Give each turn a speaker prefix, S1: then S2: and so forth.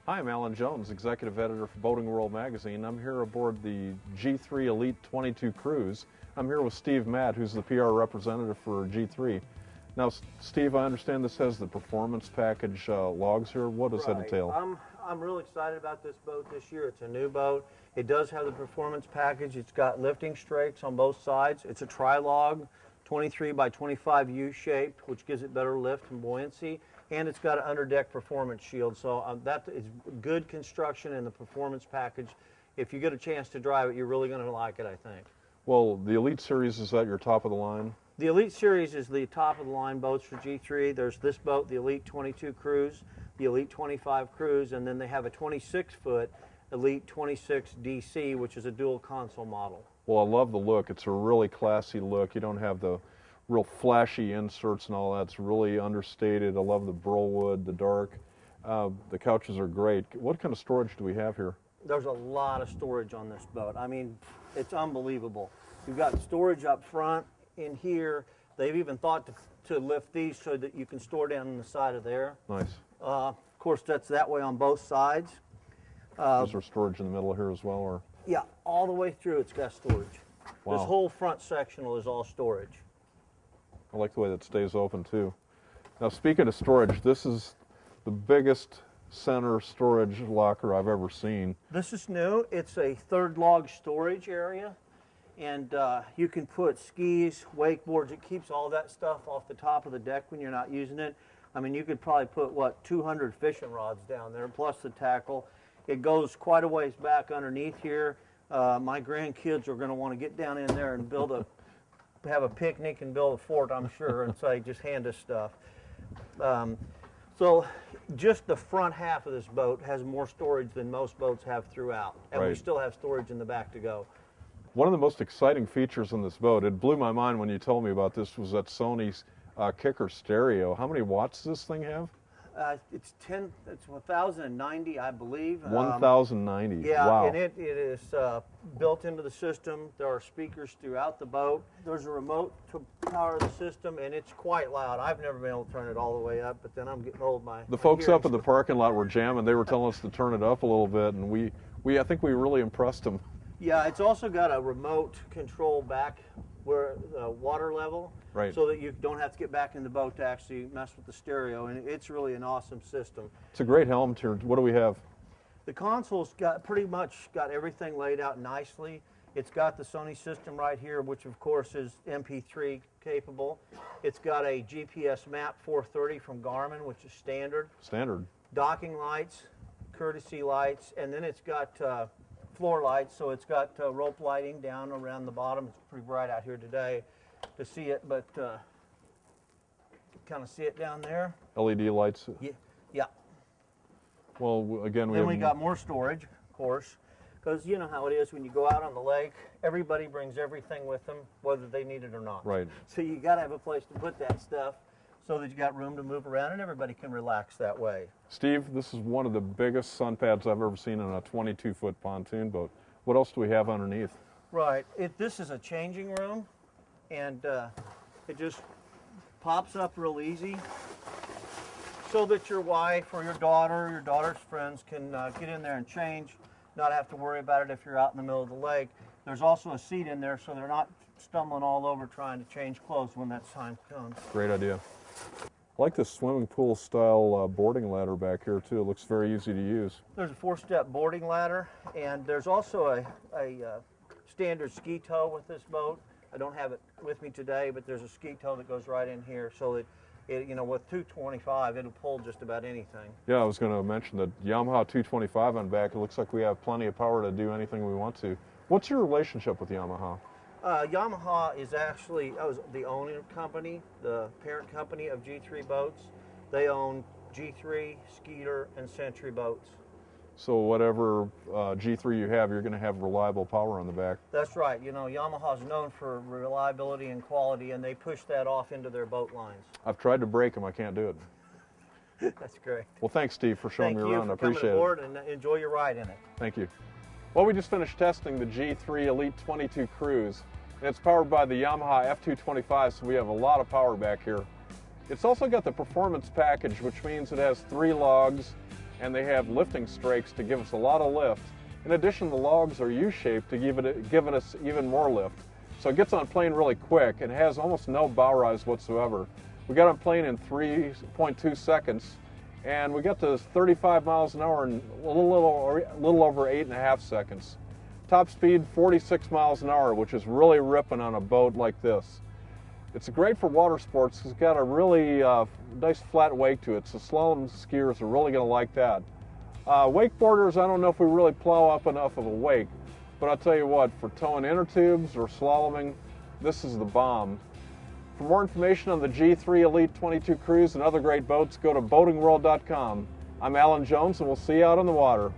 S1: Hi, I'm Alan Jones, Executive Editor for Boating World Magazine. I'm here aboard the G3 Elite 22 Cruise. I'm here with Steve Matt, who's the PR representative for G3. Now, Steve, I understand this has the performance package logs here. What does that entail?
S2: I'm really excited about this boat this year. It's a new boat. It does have the performance package. It's got lifting strakes on both sides. It's a tri-log, 23 by 25 U-shape, which gives it better lift and buoyancy. And it's got an underdeck performance shield. So that is good construction in the performance package. If you get a chance to drive it, you're really going to like it, I think.
S1: Well, the Elite Series, is that your top of the line?
S2: The Elite Series is the top of the line boats for G3. There's this boat, the Elite 22 Cruise, the Elite 25 Cruise, and then they have a 26-foot Elite 26 DC, which is a dual console model.
S1: Well, I love the look. It's a really classy look. You don't have the real flashy inserts and all that. It's really understated. I love the burl wood, the dark. The couches are great. What kind of storage do we have here?
S2: There's a lot of storage on this boat. I mean, it's unbelievable. You've got storage up front in here. They've even thought to lift these so that you can store down on the side of there.
S1: Nice.
S2: Of course, that's that way on both sides.
S1: Is there storage in the middle here as well? Or?
S2: Yeah, all the way through it's got storage.
S1: Wow.
S2: This whole front sectional is all storage.
S1: I like the way that stays open too. Now, speaking of storage, this is the biggest center storage locker I've ever seen.
S2: This is new. It's a third log storage area, and you can put skis, wakeboards. It keeps all that stuff off the top of the deck when you're not using it. I mean, you could probably put, what, 200 fishing rods down there, plus the tackle. It goes quite a ways back underneath here. My grandkids are going to want to get down in there and have a picnic and build a fort, I'm sure, and say, just hand us stuff. So just the front half of this boat has more storage than most boats have throughout, and
S1: right.
S2: We still have storage in the back to go.
S1: One of the most exciting features on this boat, it blew my mind when you told me about this, was that Sony's kicker stereo. How many watts does this thing have?
S2: It's 1,090, I believe.
S1: 1,090.
S2: Yeah,
S1: wow.
S2: And it is built into the system. There are speakers throughout the boat. There's a remote to power the system, and it's quite loud. I've never been able to turn it all the way up, but then I'm getting old.
S1: The folks up in the parking lot were jamming. They were telling us to turn it up a little bit, and I think we really impressed them.
S2: Yeah, it's also got a remote control back where the water level,
S1: right.
S2: So that you don't have to get back in the boat to actually mess with the stereo, and it's really an awesome system.
S1: It's a great helm here. What do we have?
S2: The console's got pretty much got everything laid out nicely. It's got the Sony system right here, which of course is MP3 capable. It's got a GPS map 430 from Garmin, which is standard.
S1: Standard.
S2: Docking lights, courtesy lights, and then it's got floor lights, so it's got rope lighting down around the bottom. It's pretty bright out here today to see it, but kind of see it down there.
S1: LED lights?
S2: Yeah.
S1: Well, again,
S2: we got more storage, of course, because you know how it is when you go out on the lake. Everybody brings everything with them, whether they need it or not.
S1: Right.
S2: So you got to have a place to put that stuff so that you got room to move around and everybody can relax that way.
S1: Steve, this is one of the biggest sun pads I've ever seen on a 22-foot pontoon boat. What else do we have underneath?
S2: Right. This is a changing room, and it just pops up real easy so that your wife or your daughter's friends can get in there and change, not have to worry about it if you're out in the middle of the lake. There's also a seat in there so they're not stumbling all over trying to change clothes when that time comes.
S1: Great idea. I like this swimming pool style boarding ladder back here too. It looks very easy to use. There's
S2: a 4-step boarding ladder, and there's also a standard ski tow with this boat. I don't have it with me today, but there's a ski tow that goes right in here so that it, with 225, it'll pull just about anything.
S1: Yeah, I was going to mention that Yamaha 225 on back. It looks like we have plenty of power to do anything we want to. What's your relationship with Yamaha?
S2: Yamaha is actually the owning company, the parent company of G3 boats. They own G3, Skeeter, and Century boats.
S1: So whatever G3 you have, you're going to have reliable power on the back.
S2: That's right. You know, Yamaha's known for reliability and quality, and they push that off into their boat lines.
S1: I've tried to break them. I can't do it.
S2: That's great.
S1: Well, thanks, Steve, for showing me around. I appreciate it.
S2: Thank you for coming aboard and enjoy your ride in it.
S1: Thank you. Well, we just finished testing the G3 Elite 22 Cruise. And it's powered by the Yamaha F225, so we have a lot of power back here. It's also got the performance package, which means it has 3 logs, and they have lifting strakes to give us a lot of lift. In addition, the logs are U-shaped to give us even more lift. So it gets on plane really quick and has almost no bow rise whatsoever. We got on plane in 3.2 seconds, and we got to 35 miles an hour in a little over 8.5 seconds. Top speed 46 miles an hour, which is really ripping on a boat like this. It's great for water sports because it's got a really nice flat wake to it, so slalom skiers are really going to like that. Wakeboarders, I don't know if we really plow up enough of a wake, but I'll tell you what, for towing inner tubes or slaloming, this is the bomb. For more information on the G3 Elite 22 Cruise and other great boats, go to boatingworld.com. I'm Alan Jones, and we'll see you out on the water.